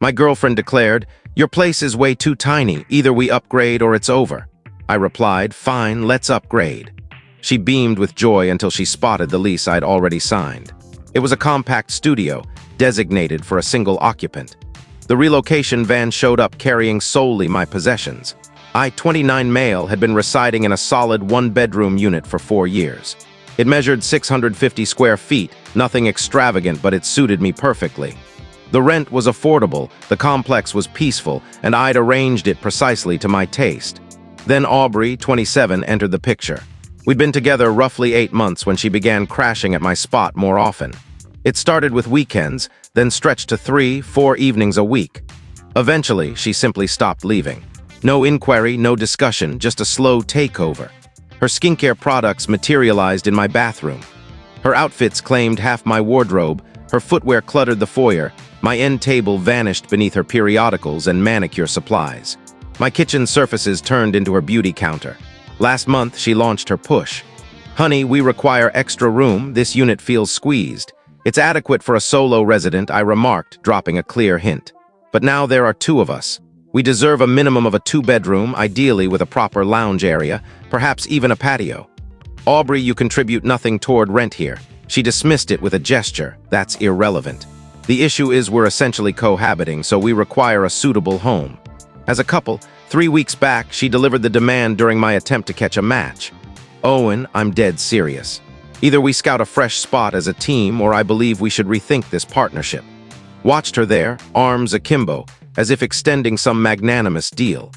My girlfriend declared, "Your place is way too tiny. Either we upgrade or it's over." I replied, "Fine, let's upgrade." She beamed with joy until she spotted the lease I'd already signed. It was a compact studio, designated for a single occupant. The relocation van showed up carrying solely my possessions. I, 29 male, had been residing in a solid one-bedroom unit for 4 years. It measured 650 square feet, nothing extravagant, but it suited me perfectly. The rent was affordable, the complex was peaceful, and I'd arranged it precisely to my taste. Then Aubrey, 27, entered the picture. We'd been together roughly 8 months when she began crashing at my spot more often. It started with weekends, then stretched to 3-4 evenings a week. Eventually, she simply stopped leaving. No inquiry, no discussion, just a slow takeover. Her skincare products materialized in my bathroom. Her outfits claimed half my wardrobe, her footwear cluttered the foyer, my end table vanished beneath her periodicals and manicure supplies. My kitchen surfaces turned into her beauty counter. Last month, she launched her push. "Honey, we require extra room, this unit feels squeezed." "It's adequate for a solo resident," I remarked, dropping a clear hint. "But now there are 2 of us. We deserve a minimum of a 2-bedroom, ideally with a proper lounge area, perhaps even a patio." "Aubrey, you contribute nothing toward rent here." She dismissed it with a gesture. "That's irrelevant. The issue is we're essentially cohabiting, so we require a suitable home." As a couple, 3 weeks back, she delivered the demand during my attempt to catch a match. "Owen, I'm dead serious. Either we scout a fresh spot as a team, or I believe we should rethink this partnership." Watched her there, arms akimbo, as if extending some magnanimous deal.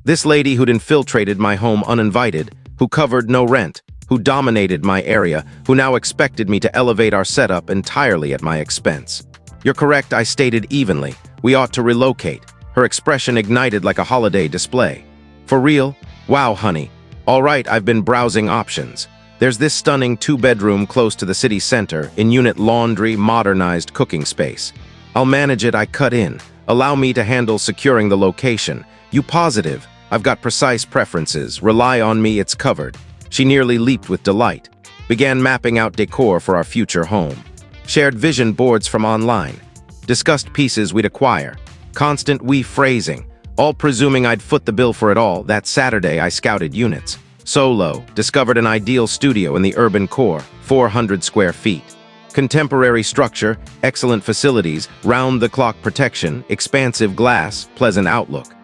This lady who'd infiltrated my home uninvited, who covered no rent, who dominated my area, who now expected me to elevate our setup entirely at my expense. "You're correct," I stated evenly. "We ought to relocate." Her expression ignited like a holiday display. "For real? Wow, honey. All right, I've been browsing options. There's this stunning 2-bedroom close to the city center, in-unit laundry, modernized cooking space. I'll manage it," I cut in. "Allow me to handle securing the location." "You positive? I've got precise preferences. Rely on me, it's covered." She nearly leaped with delight. Began mapping out decor for our future home. Shared vision boards from online. Discussed pieces we'd acquire. Constant we phrasing, all presuming I'd foot the bill for it all. That Saturday, I scouted units. Solo, discovered an ideal studio in the urban core, 400 square feet. Contemporary structure, excellent facilities, round-the-clock protection, expansive glass, pleasant outlook.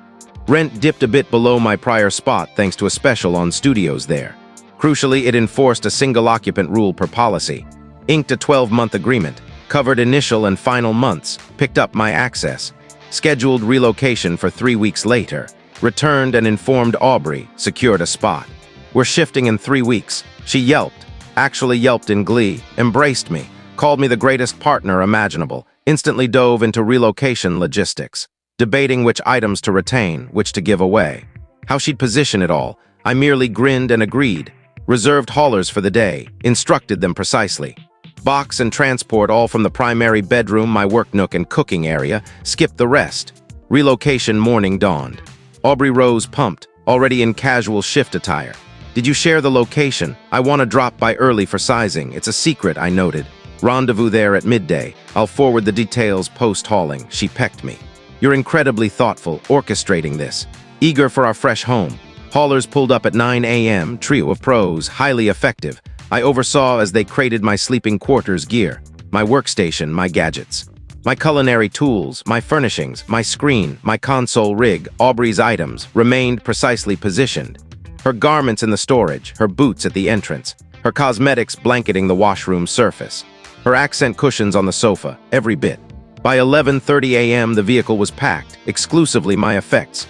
Rent dipped a bit below my prior spot thanks to a special on studios there. Crucially, it enforced a single-occupant rule per policy. Inked a 12-month agreement, covered initial and final months, picked up my access. Scheduled relocation for 3 weeks later. Returned and informed Aubrey, secured a spot. "We're shifting in 3 weeks." She yelped, actually yelped in glee, embraced me, called me the greatest partner imaginable, instantly dove into relocation logistics, debating which items to retain, which to give away. How she'd position it all, I merely grinned and agreed. Reserved haulers for the day, instructed them precisely. Box and transport all from the primary bedroom, my work nook and cooking area, skipped the rest. Relocation morning dawned. Aubrey rose pumped, already in casual shift attire. "Did you share the location? I want to drop by early for sizing. It's a secret," I noted. "Rendezvous there at midday. I'll forward the details post-hauling." She pecked me. "You're incredibly thoughtful, orchestrating this. Eager for our fresh home." Haulers pulled up at 9 a.m., trio of pros, highly effective. I oversaw as they crated my sleeping quarters gear, my workstation, my gadgets. My culinary tools, my furnishings, my screen, my console rig, Aubrey's items, remained precisely positioned. Her garments in the storage, her boots at the entrance, her cosmetics blanketing the washroom surface, her accent cushions on the sofa, every bit. By 11:30 a.m., the vehicle was packed, exclusively my effects.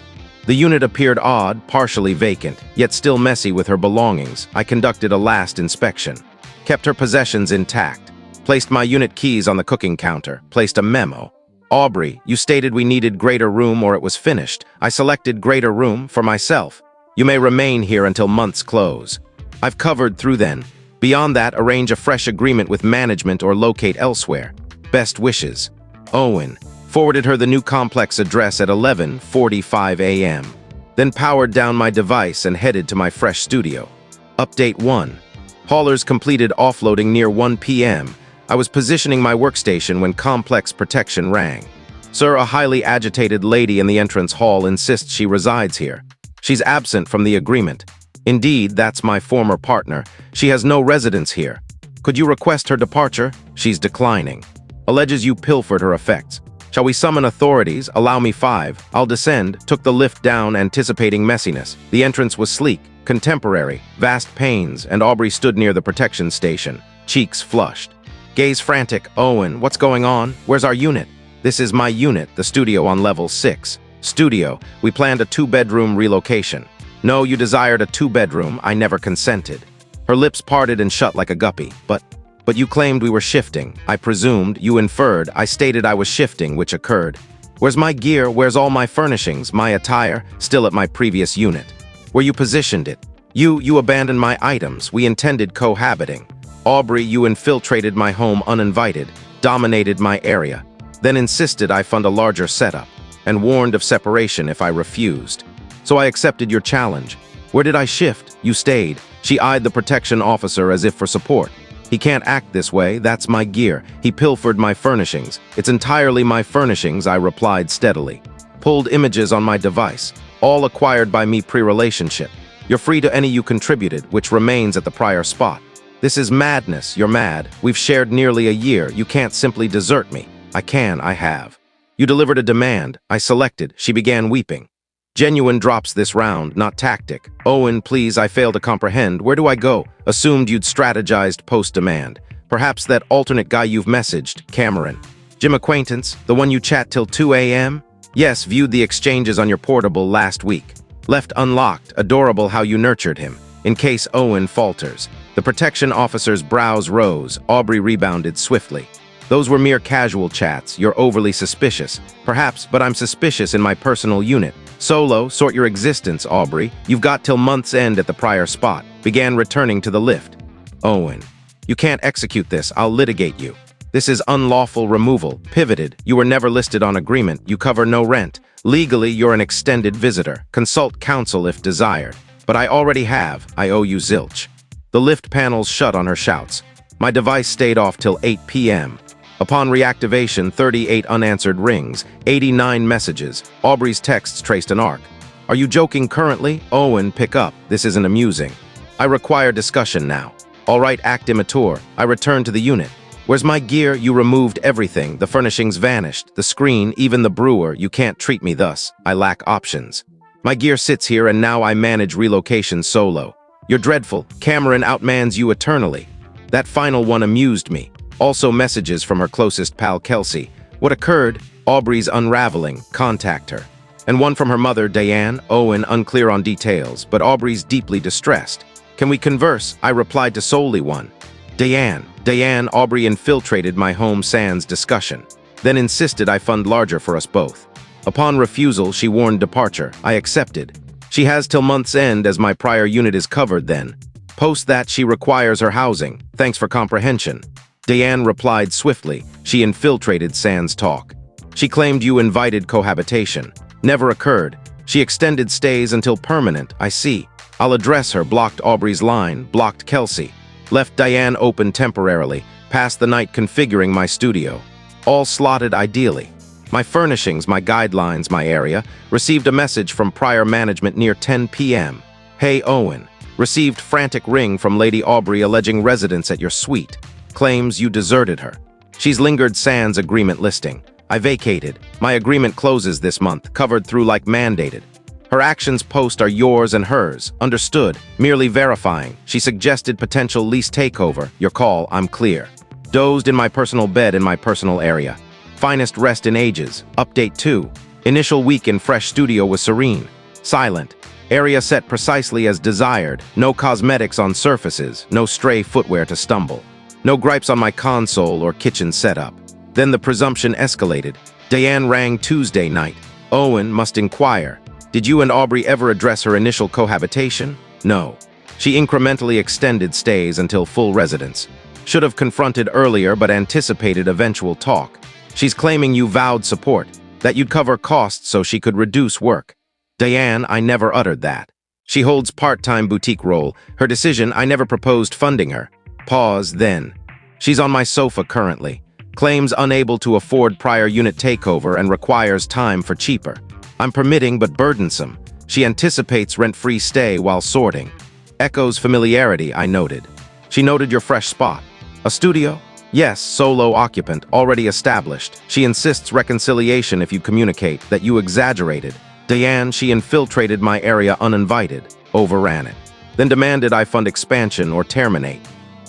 The unit appeared odd, partially vacant, yet still messy with her belongings. I conducted a last inspection. Kept her possessions intact. Placed my unit keys on the cooking counter. Placed a memo. "Aubrey, you stated we needed greater room or it was finished. I selected greater room for myself. You may remain here until months close. I've covered through then. Beyond that, arrange a fresh agreement with management or locate elsewhere. Best wishes. Owen." Forwarded her the new complex address at 11:45 a.m. Then powered down my device and headed to my fresh studio. Update 1. Haulers completed offloading near 1 p.m. I was positioning my workstation when complex protection rang. Sir, a highly agitated lady in the entrance hall insists she resides here. She's absent from the agreement. Indeed, that's my former partner. She has no residence here. Could you request her departure? She's declining. Alleges you pilfered her effects. Shall we summon authorities? Allow me 5. I'll descend. Took the lift down, anticipating messiness. The entrance was sleek, contemporary, vast panes, and Aubrey stood near the protection station, cheeks flushed. Gaze frantic. Owen, what's going on? Where's our unit? This is my unit, the studio on level 6. Studio, we planned a 2-bedroom relocation. No, you desired a 2-bedroom. I never consented. Her lips parted and shut like a guppy. But you claimed we were shifting. I presumed, you inferred, I stated I was shifting, which occurred. Where's my gear? Where's all my furnishings? My attire? Still at my previous unit. Where you positioned it? You abandoned my items. We intended cohabiting. Aubrey, you infiltrated my home uninvited, dominated my area, then insisted I fund a larger setup, and warned of separation if I refused. So I accepted your challenge. Where did I shift? You stayed. She eyed the protection officer as if for support. He can't act this way, that's my gear. He pilfered my furnishings. It's entirely my furnishings, I replied steadily. Pulled images on my device, all acquired by me pre-relationship. You're free to any you contributed, which remains at the prior spot. This is madness, you're mad. We've shared nearly a year, you can't simply desert me. I have. You delivered a demand, I selected, she began weeping. Genuine drops this round, not tactic. Owen, please, I fail to comprehend. Where do I go? Assumed you'd strategized post-demand. Perhaps that alternate guy you've messaged, Cameron. Gym acquaintance, the one you chat till 2 a.m.? Yes, viewed the exchanges on your portable last week. Left unlocked, adorable how you nurtured him. In case Owen falters. The protection officer's brows rose. Aubrey rebounded swiftly. Those were mere casual chats. You're overly suspicious. Perhaps, but I'm suspicious in my personal unit. Solo, sort your existence, Aubrey. You've got till month's end at the prior spot. Began returning to the lift. Owen, you can't execute this. I'll litigate you. This is unlawful removal. Pivoted. You were never listed on agreement. You cover no rent. Legally, you're an extended visitor. Consult counsel if desired. But I already have. I owe you zilch. The lift panels shut on her shouts. My device stayed off till 8 p.m. Upon reactivation, 38 unanswered rings, 89 messages. Aubrey's texts traced an arc. Are you joking currently? Owen, pick up. This isn't amusing. I require discussion now. All right, act immature. I return to the unit. Where's my gear? You removed everything. The furnishings vanished. The screen, even the brewer. You can't treat me thus. I lack options. My gear sits here and now I manage relocation solo. You're dreadful. Cameron outmans you eternally. That final one amused me. Also messages from her closest pal Kelsey. What occurred? Aubrey's unraveling. Contact her. And one from her mother, Diane. Owen, unclear on details, but Aubrey's deeply distressed. Can we converse? I replied to solely one. Diane, Aubrey infiltrated my home sans discussion. Then insisted I fund larger for us both. Upon refusal, she warned departure. I accepted. She has till month's end as my prior unit is covered then. Post that she requires her housing. Thanks for comprehension. Diane replied swiftly. She infiltrated sans talk. She claimed you invited cohabitation. Never occurred. She extended stays until permanent. I see. I'll address her. Blocked Aubrey's line. Blocked Kelsey. Left Diane open temporarily. Passed the night configuring my studio. All slotted ideally. My furnishings, my guidelines, my area. Received a message from prior management near 10 p.m. Hey, Owen. Received frantic ring from Lady Aubrey alleging residence at your suite. Claims you deserted her. She's lingered sans agreement listing. I vacated. My agreement closes this month, covered through like mandated. Her actions post are yours and hers. Understood. Merely verifying. She suggested potential lease takeover. Your call, I'm clear. Dozed in my personal bed in my personal area. Finest rest in ages. Update 2. Initial week in fresh studio was serene. Silent. Area set precisely as desired. No cosmetics on surfaces. No stray footwear to stumble. No gripes on my console or kitchen setup. Then the presumption escalated. Diane rang Tuesday night. Owen must inquire. Did you and Aubrey ever address her initial cohabitation? No. She incrementally extended stays until full residence. Should have confronted earlier but anticipated eventual talk. She's claiming you vowed support, that you'd cover costs so she could reduce work. Diane, I never uttered that. She holds part-time boutique role. Her decision, I never proposed funding her. Pause, then. She's on my sofa currently. Claims unable to afford prior unit takeover and requires time for cheaper. I'm permitting but burdensome. She anticipates rent-free stay while sorting. Echoes familiarity, I noted. She noted your fresh spot. A studio? Yes, solo occupant, already established. She insists reconciliation if you communicate, that you exaggerated. Diane, she infiltrated my area uninvited, overran it. Then demanded I fund expansion or terminate.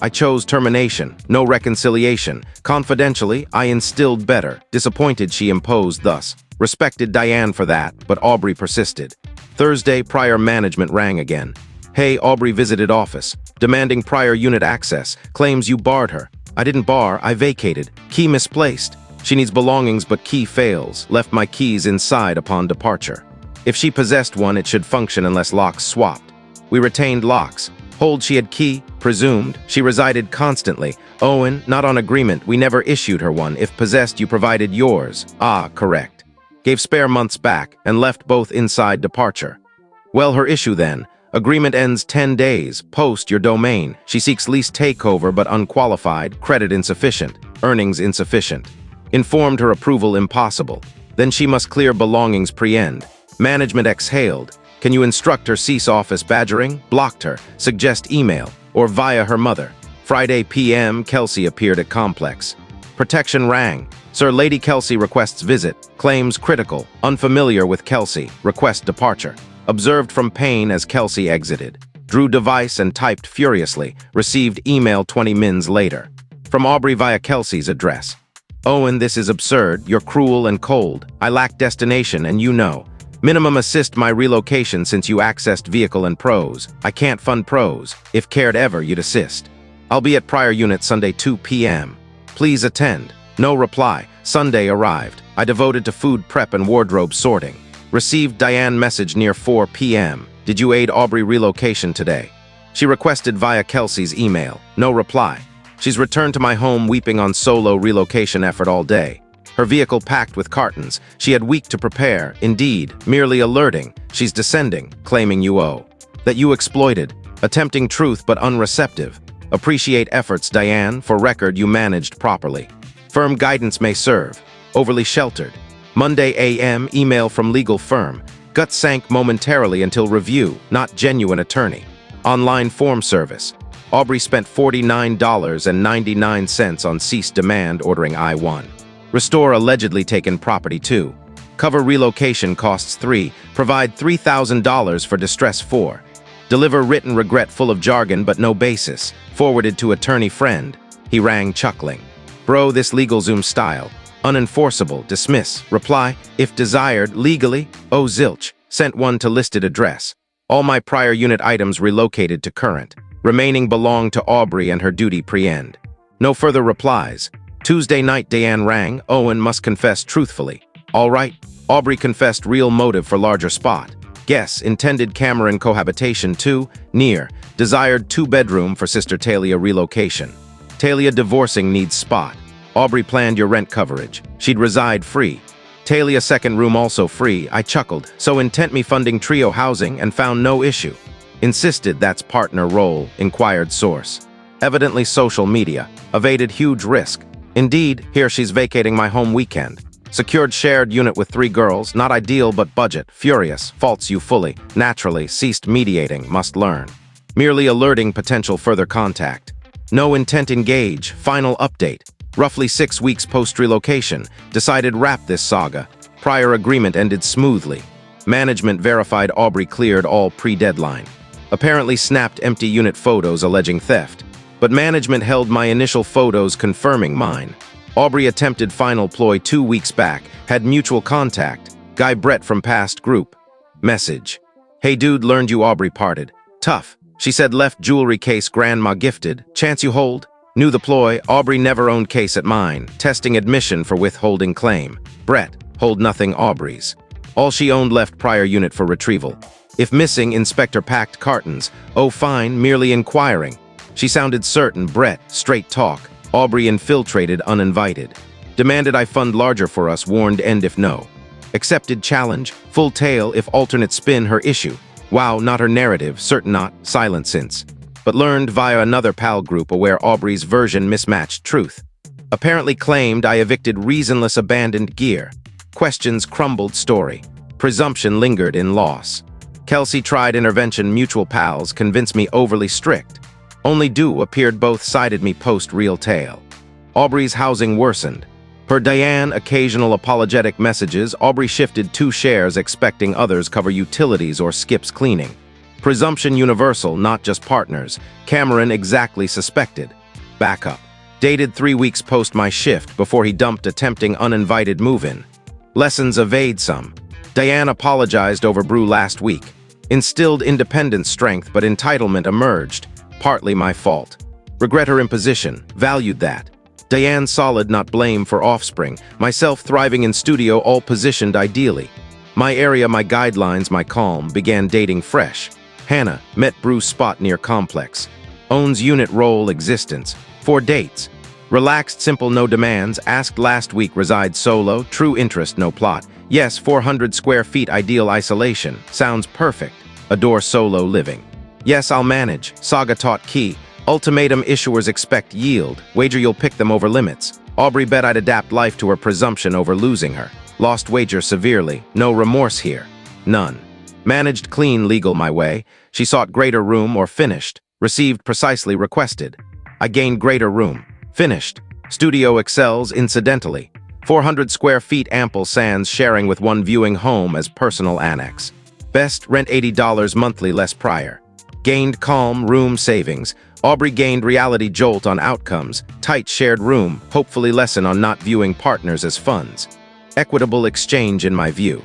I chose termination, no reconciliation. Confidentially, I instilled better. Disappointed she imposed thus. Respected Diane for that, but Aubrey persisted. Thursday, prior management rang again. Hey, Aubrey visited office, demanding prior unit access, claims you barred her. I didn't bar, I vacated. Key misplaced. She needs belongings but key fails, left my keys inside upon departure. If she possessed one, it should function unless locks swapped. We retained locks. Hold she had key, presumed. She resided constantly. Owen, not on agreement, we never issued her one. If possessed, you provided yours. Ah, correct. Gave spare months back, and left both inside departure. Well, her issue then. Agreement ends 10 days, post your domain. She seeks lease takeover but unqualified, credit insufficient, earnings insufficient. Informed her approval impossible. Then she must clear belongings pre-end. Management exhaled. Can you instruct her cease office badgering? Blocked her. Suggest email, or via her mother. Friday p.m. Kelsey appeared at complex. Protection rang. Sir, Lady Kelsey requests visit. Claims critical. Unfamiliar with Kelsey. Request departure. Observed from pain as Kelsey exited. Drew device and typed furiously. Received email 20 mins later. From Aubrey via Kelsey's address. Owen, this is absurd. You're cruel and cold. I lack destination and you know. Minimum assist my relocation since you accessed vehicle and pros. I can't fund pros. If cared ever, you'd assist. I'll be at prior unit Sunday 2 p.m. Please attend. No reply. Sunday arrived. I devoted to food prep and wardrobe sorting. Received Diane message near 4 p.m. Did you aid Aubrey relocation today? She requested via Kelsey's email. No reply. She's returned to my home weeping on solo relocation effort all day. Her vehicle packed with cartons. She had week to prepare. Indeed, merely alerting. She's descending, claiming you owe. That you exploited. Attempting truth but unreceptive. Appreciate efforts, Diane. For record, you managed properly. Firm guidance may serve. Overly sheltered. Monday a.m. email from legal firm. Gut sank momentarily until review, not genuine attorney. Online form service. Aubrey spent $49.99 on cease demand ordering I-1. Restore allegedly taken property 2. Cover relocation costs 3. Provide $3,000 for distress 4. Deliver written regret full of jargon but no basis. Forwarded to attorney friend. He rang chuckling. Bro, this LegalZoom style. Unenforceable, dismiss. Reply, if desired, legally. Oh, zilch. Sent one to listed address. All my prior unit items relocated to current. Remaining belong to Aubrey and her duty pre-end. No further replies. Tuesday night Diane rang. Owen must confess truthfully. All right. Aubrey confessed real motive for larger spot. Guess, intended Cameron cohabitation 2, near. Desired 2-bedroom for sister Talia relocation. Talia divorcing needs spot. Aubrey planned your rent coverage. She'd reside free. Talia second room also free. I chuckled. So intent me funding trio housing and found no issue. Insisted that's partner role, inquired source. Evidently social media. Evaded huge risk. Indeed, here she's vacating my home weekend. Secured shared unit with 3 girls, not ideal but budget. Furious, faults you fully. Naturally, ceased mediating, must learn. Merely alerting potential further contact. No intent engage, final update. Roughly 6 weeks post-relocation, decided wrap this saga. Prior agreement ended smoothly. Management verified Aubrey cleared all pre-deadline. Apparently snapped empty unit photos alleging theft. But management held my initial photos confirming mine. Aubrey attempted final ploy 2 weeks back, had mutual contact. Guy Brett from past group. Message. Hey dude, learned you Aubrey parted. Tough. She said left jewelry case grandma gifted. Chance you hold? Knew the ploy. Aubrey never owned case at mine. Testing admission for withholding claim. Brett. Hold nothing Aubrey's. All she owned left prior unit for retrieval. If missing, inspector packed cartons. Oh fine, merely inquiring. She sounded certain. Brett. Straight talk. Aubrey infiltrated uninvited. Demanded I fund larger for us, warned end if no. Accepted challenge. Full tale if alternate spin her issue. Wow, not her narrative, certain not, silent since. But learned via another pal group aware Aubrey's version mismatched truth. Apparently claimed I evicted reasonless abandoned gear. Questions crumbled story. Presumption lingered in loss. Kelsey tried intervention mutual pals convinced me overly strict. Only do appeared both sided me post real tale. Aubrey's housing worsened. Per Diane occasional apologetic messages, Aubrey shifted 2 shares expecting others cover utilities or skips cleaning. Presumption universal, not just partners. Cameron exactly suspected. Backup. Dated 3 weeks post my shift before he dumped attempting uninvited move-in. Lessons evade some. Diane apologized over brew last week. Instilled independent strength but entitlement emerged. Partly my fault. Regret her imposition. Valued that. Diane solid, not blame for offspring. Myself thriving in studio, all positioned ideally. My area, my guidelines, my calm. Began dating fresh. Hannah, met Bruce spot near complex. Owns unit role existence. 4 dates. Relaxed, simple, no demands. Asked last week, reside solo. True interest, no plot. Yes, 400 square feet, ideal isolation. Sounds perfect. Adore solo living. Yes, I'll manage. Saga taught key. Ultimatum issuers expect yield. Wager you'll pick them over limits. Aubrey bet I'd adapt life to her presumption over losing her. Lost wager severely. No remorse here. None. Managed clean legal my way. She sought greater room or finished. Received precisely requested. I gained greater room. Finished. Studio excels incidentally. 400 square feet ample sans sharing with 1 viewing home as personal annex. Best rent $80 monthly less prior. Gained calm room savings. Aubrey gained reality jolt on outcomes. Tight shared room, hopefully lesson on not viewing partners as funds. Equitable exchange in my view.